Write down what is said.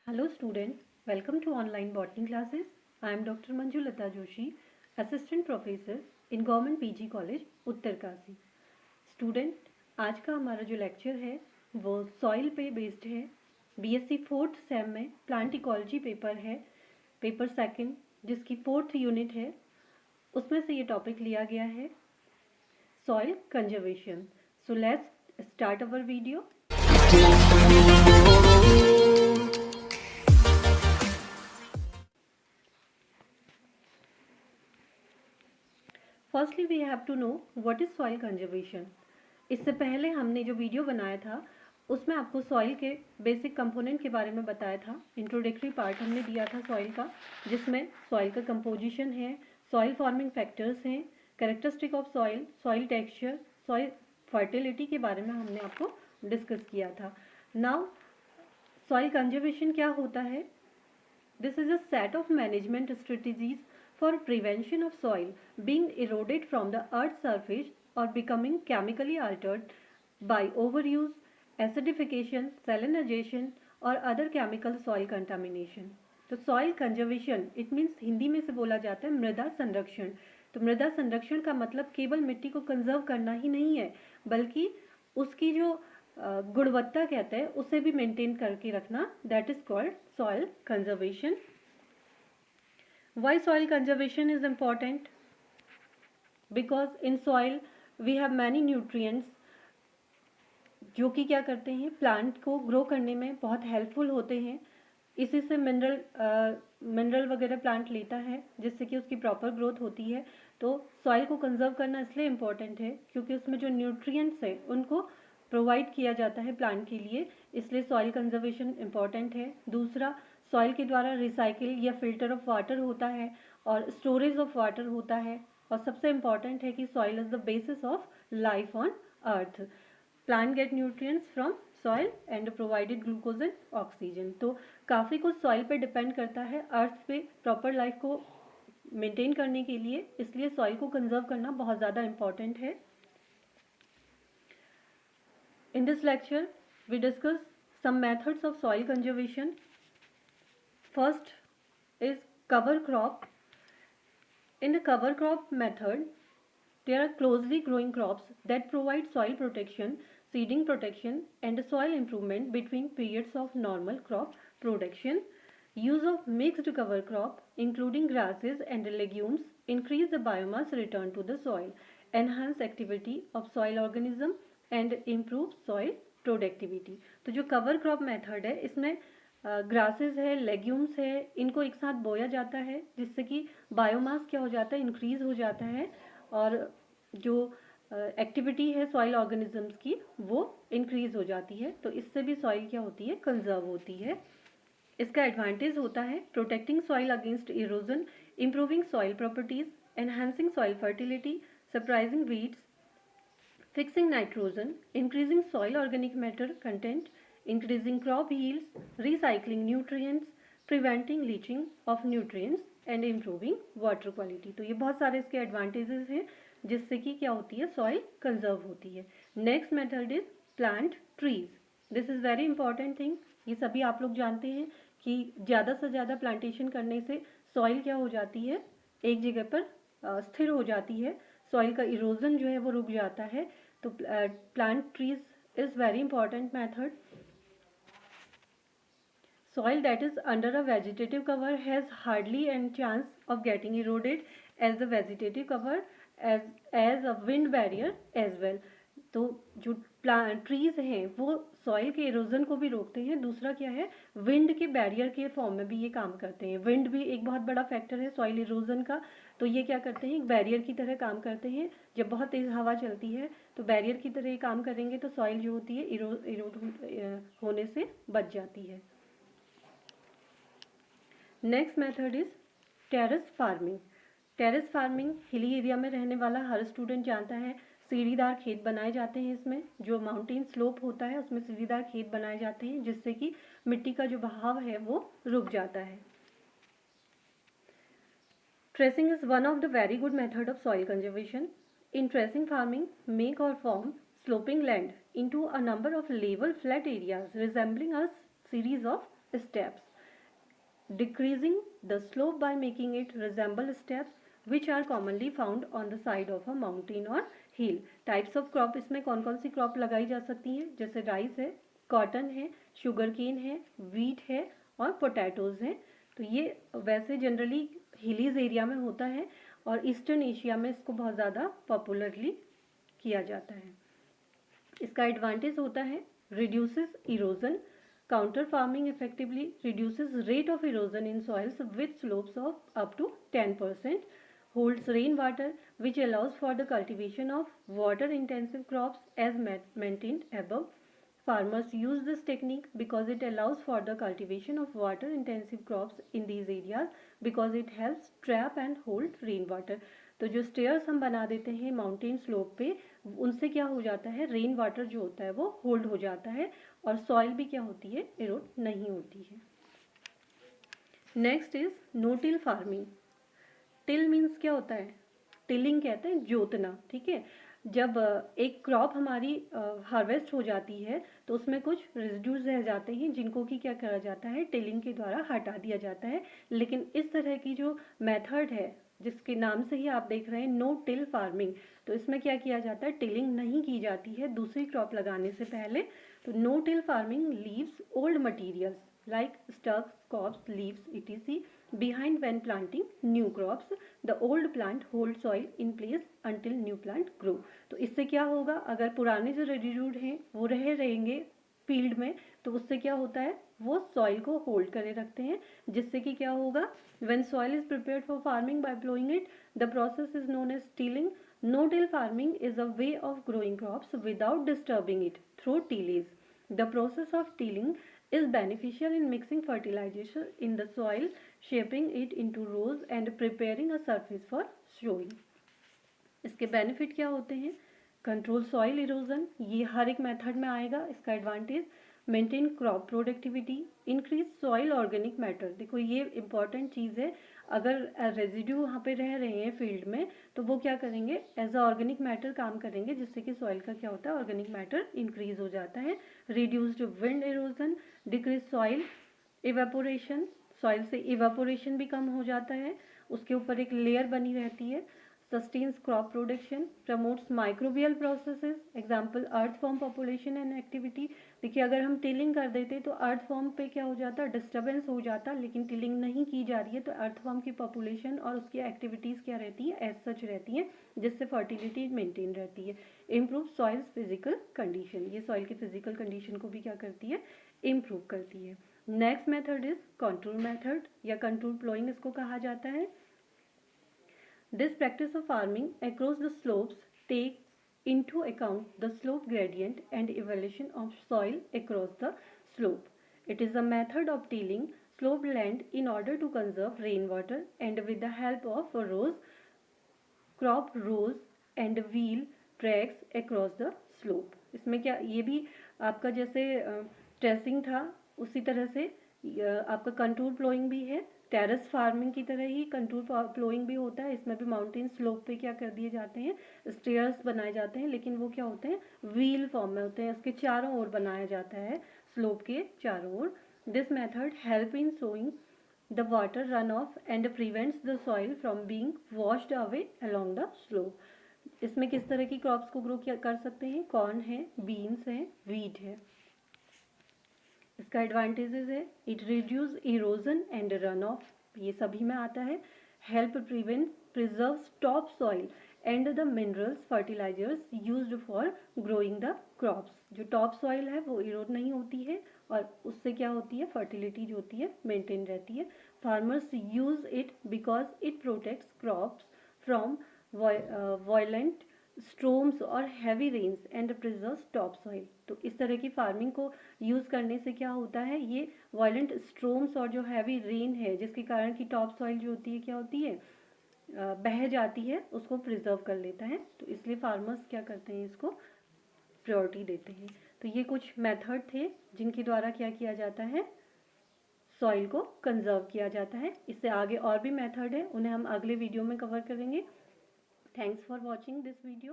Hello students, welcome to online botany classes. I am Dr. Manjulata Joshi, Assistant Professor in Government PG College, Uttarkashi. Student, आज का हमारा जो lecture है वो soil पे बेस्ड है. बीएससी फोर्थ सेम में प्लांट इकोलॉजी पेपर है, पेपर सेकंड, जिसकी फोर्थ यूनिट है. उसमें से ये टॉपिक लिया गया है soil conservation. So let's start our video. Firstly we have to know what is soil conservation. इससे पहले हमने जो वीडियो बनाया था उसमें आपको सॉइल के बेसिक कंपोनेंट के बारे में बताया था. इंट्रोडक्टरी पार्ट हमने दिया था सॉइल का, जिसमें सॉइल का कंपोजिशन है, सॉइल फॉर्मिंग फैक्टर्स हैं, characteristic of soil, soil texture, soil fertility के बारे में हमने आपको डिस्कस किया था. नाउ सॉइल कंजर्वेशन क्या होता है? This is a set of management strategies for prevention of soil being eroded from the earth's surface or becoming chemically altered by overuse, acidification, salinization or other chemical soil contamination. तो soil conservation it means Hindi में से बोला जाता है मृदा संरक्षण. तो मृदा संरक्षण का मतलब केवल मिट्टी को कंजर्व करना ही नहीं है, बल्कि उसकी जो गुणवत्ता कहते हैं उसे भी मेंटेन करके रखना. That is called soil conservation. Why soil conservation is important? Because in soil we have many nutrients जो कि क्या करते हैं, प्लांट को ग्रो करने में बहुत हेल्पफुल होते हैं. इसी से मिनरल वगैरह प्लांट लेता है, जिससे कि उसकी प्रॉपर ग्रोथ होती है. तो सॉइल को कंजर्व करना इसलिए इम्पोर्टेंट है क्योंकि उसमें जो न्यूट्रिएंट्स है उनको प्रोवाइड किया जाता है प्लांट के लिए, इसलिए सॉइल कंजर्वेशन इम्पॉर्टेंट है. दूसरा, सॉइल के द्वारा रिसाइकिल या फिल्टर ऑफ वाटर होता है और स्टोरेज ऑफ वाटर होता है. और सबसे इम्पॉर्टेंट है कि soil is the basis of life on earth. Plant get nutrients from soil and provided glucose and oxygen. तो काफ़ी कुछ सॉइल पे डिपेंड करता है अर्थ पे प्रॉपर लाइफ को मेंटेन करने के लिए, इसलिए सॉइल को कंजर्व करना बहुत ज़्यादा इम्पॉर्टेंट है. In this lecture, we discuss some methods of soil conservation. First is cover crop. In the cover crop method, there are closely growing crops that provide soil protection, seeding protection, and soil improvement between periods of normal crop production. Use of mixed cover crop, including grasses and legumes, increase the biomass return to the soil, enhance activity of soil organism, and improve soil productivity. तो जो cover crop method है इसमें grasses है, legumes है, इनको एक साथ बोया जाता है, जिससे कि बायोमास क्या हो जाता है, इंक्रीज हो जाता है, और जो एक्टिविटी है सॉइल ऑर्गेनिजम्स की वो इंक्रीज हो जाती है. तो इससे भी सॉइल क्या होती है, कंजर्व होती है. इसका एडवांटेज होता है protecting soil against erosion, improving soil properties, enhancing soil fertility, surprising weeds, fixing nitrogen, increasing soil organic matter content, increasing crop yields, recycling nutrients, preventing leaching of nutrients and improving water quality. तो ये बहुत सारे इसके advantages हैं जिससे कि क्या होती है, सॉइल कंजर्व होती है. Next method is plant trees. This is very important thing. ये सभी आप लोग जानते हैं कि ज़्यादा से ज़्यादा प्लांटेशन करने से सॉइल क्या हो जाती है, एक जगह पर स्थिर हो जाती है, सॉइल का इरोजन जो है वो रुक जाता है. तो plant trees is very important method. Soil that is under a vegetative cover has hardly any chance of getting eroded as the vegetative cover as a wind barrier as well. तो जो trees हैं वो soil के erosion को भी रोकते हैं. दूसरा क्या है, विंड के बैरियर के फॉर्म में भी ये काम करते हैं. विंड भी एक बहुत बड़ा फैक्टर है सॉइल इरोजन का. तो ये क्या करते हैं, एक बैरियर की तरह काम करते हैं. जब बहुत तेज हवा चलती है तो बैरियर की तरह ये काम करेंगे, तो सॉइल जो होती है इरोड होने से बच जाती है. Next method is terrace farming. Terrace farming hilly area में रहने वाला हर स्टूडेंट जानता है. सीढ़ीदार खेत बनाए जाते हैं इसमें, जो माउंटेन स्लोप होता है उसमें सीढ़ीदार खेत बनाए जाते हैं, जिससे कि मिट्टी का जो बहाव है वो रुक जाता है. Tracing is one of the very good method of soil conservation. In tracing farming make और form sloping land into a number of level flat areas resembling a series of steps. decreasing the slope by making it resemble steps which are commonly found on the side of a mountain or hill. Types of crop इसमें कौन कौन सी crop लगाई जा सकती हैं, जैसे rice है, cotton है, शुगर केन है, वीट है और पोटैटोज हैं। तो ये वैसे जनरली हिलीज एरिया में होता है और ईस्टर्न एशिया में इसको बहुत ज़्यादा पॉपुलरली किया जाता है। इसका एडवांटेज होता है reduces erosion, counter farming effectively reduces rate of erosion in soils with slopes of up to 10%, holds rainwater which allows for the cultivation of water intensive crops as maintained above. Farmers use this technique because it allows for the cultivation of water intensive crops in these areas because it helps trap and hold rainwater. तो जो stairs हम बना देते हैं mountain slope पे, उनसे क्या हो जाता है, रेन वाटर जो होता है वो होल्ड हो जाता है और सॉइल भी क्या होती है, एरोड नहीं होती है। Next is no till farming. Till means क्या होता है, टिलिंग कहते हैं जोतना, ठीक है। जब एक क्रॉप हमारी हार्वेस्ट हो जाती है तो उसमें कुछ रेजिड्यूज रह जाते हैं जिनको कि क्या करा जाता है, टिलिंग के द्वारा हटा दिया जाता है। लेकिन इस तरह की जो मेथड है जिसके नाम से ही आप देख रहे हैं नो टिल फार्मिंग, तो इसमें क्या किया जाता है, टिलिंग नहीं की जाती है दूसरी क्रॉप लगाने से पहले। तो no till farming leaves old materials like stalks, cobs, leaves, etc. behind when planting new crops. The old plant hold soil in place until new plant grow. तो इससे क्या होगा, अगर पुराने जो रेडिड्यूड हैं वो रहेंगे फील्ड में, तो उससे क्या होता है, वो सॉइल को होल्ड करे रखते हैं, जिससे कि क्या होगा, when soil is prepared for farming by plowing it, the process is known as tilling. No-till farming is a way of growing crops without disturbing it through tillage. The process of tilling is beneficial in mixing fertilization in the soil, shaping it into rows and preparing a surface for sowing. इसके benefit क्या होते हैं, control soil erosion, ये हर एक method में आएगा। इसका advantage maintain crop productivity, increase soil organic matter. देखो ये इंपॉर्टेंट चीज़ है, अगर रेजिड्यू वहाँ पे रह रहे हैं फील्ड में तो वो क्या करेंगे, एज अ ऑर्गेनिक मैटर काम करेंगे, जिससे कि सॉइल का क्या होता है, ऑर्गेनिक मैटर इंक्रीज हो जाता है। Reduced wind erosion, decrease soil evaporation, soil से इवेपोरेशन भी कम हो जाता है, उसके ऊपर एक लेयर बनी रहती है। sustains crop production, promotes microbial processes, example earthworm population and activity। देखिए अगर हम टिलिंग कर देते तो अर्थवर्म पे क्या हो जाता, डिस्टर्बेंस हो जाता, लेकिन टिलिंग नहीं की जा रही है तो अर्थवर्म की पॉपुलेशन और उसकी एक्टिविटीज़ क्या रहती है, एज सच रहती हैं, जिससे फर्टिलिटी मेंटेन रहती है। इम्प्रूव सॉइल्स फिजिकल कंडीशन, ये सॉइल की फिजिकल कंडीशन को भी क्या करती है, इम्प्रूव करती है। Next method is contour method या कंटूर प्लोइंग इसको कहा जाता है। This practice of farming across the slopes takes into account the slope gradient and evolution of soil across the slope. It is a method of tilling sloped land in order to conserve rainwater and with the help of crop rows and wheel tracks across the slope. इसमें क्या, ये भी आपका जैसे tracing था उसी तरह से आपका कंटूर प्लोइंग भी है, टेरेस फार्मिंग की तरह ही कंटूर प्लोइंग भी होता है। इसमें भी माउंटेन स्लोप पे क्या कर दिए जाते हैं, स्टेयर्स बनाए जाते हैं, लेकिन वो क्या होते हैं, व्हील फॉर्म में होते हैं, उसके चारों ओर बनाया जाता है, स्लोप के चारों ओर। This method help in sowing the water run off and prevents the soil from being washed away along the slope. इसमें किस तरह की क्रॉप्स को ग्रो कर सकते हैं, कॉर्न है, बीन्स है, वीट है। इसका एडवांटेजेस है, it reduce erosion and run off, ये सभी में आता है। Help prevent preserves top soil and the minerals fertilisers used for growing the crops. जो टॉप सॉइल है वो इरोड नहीं होती है और उससे क्या होती है, फर्टिलिटी जो होती है मेंटेन रहती है। Farmers use it because it protects crops from violent storms और heavy rains and preserves top soil. तो इस तरह की फार्मिंग को यूज़ करने से क्या होता है, ये वायलेंट स्ट्रोम्स और जो हैवी रेन है जिसके कारण की टॉप सॉइल जो होती है क्या होती है, बह जाती है, उसको प्रिजर्व कर लेता है। तो इसलिए फार्मर्स क्या करते हैं, इसको प्रायोरिटी देते हैं। तो ये कुछ मेथड थे जिनके द्वारा क्या किया जाता है, सॉइल को कंजर्व किया जाता है। इससे आगे और भी मेथड है, उन्हें हम अगले वीडियो में कवर करेंगे। Thanks for watching this video.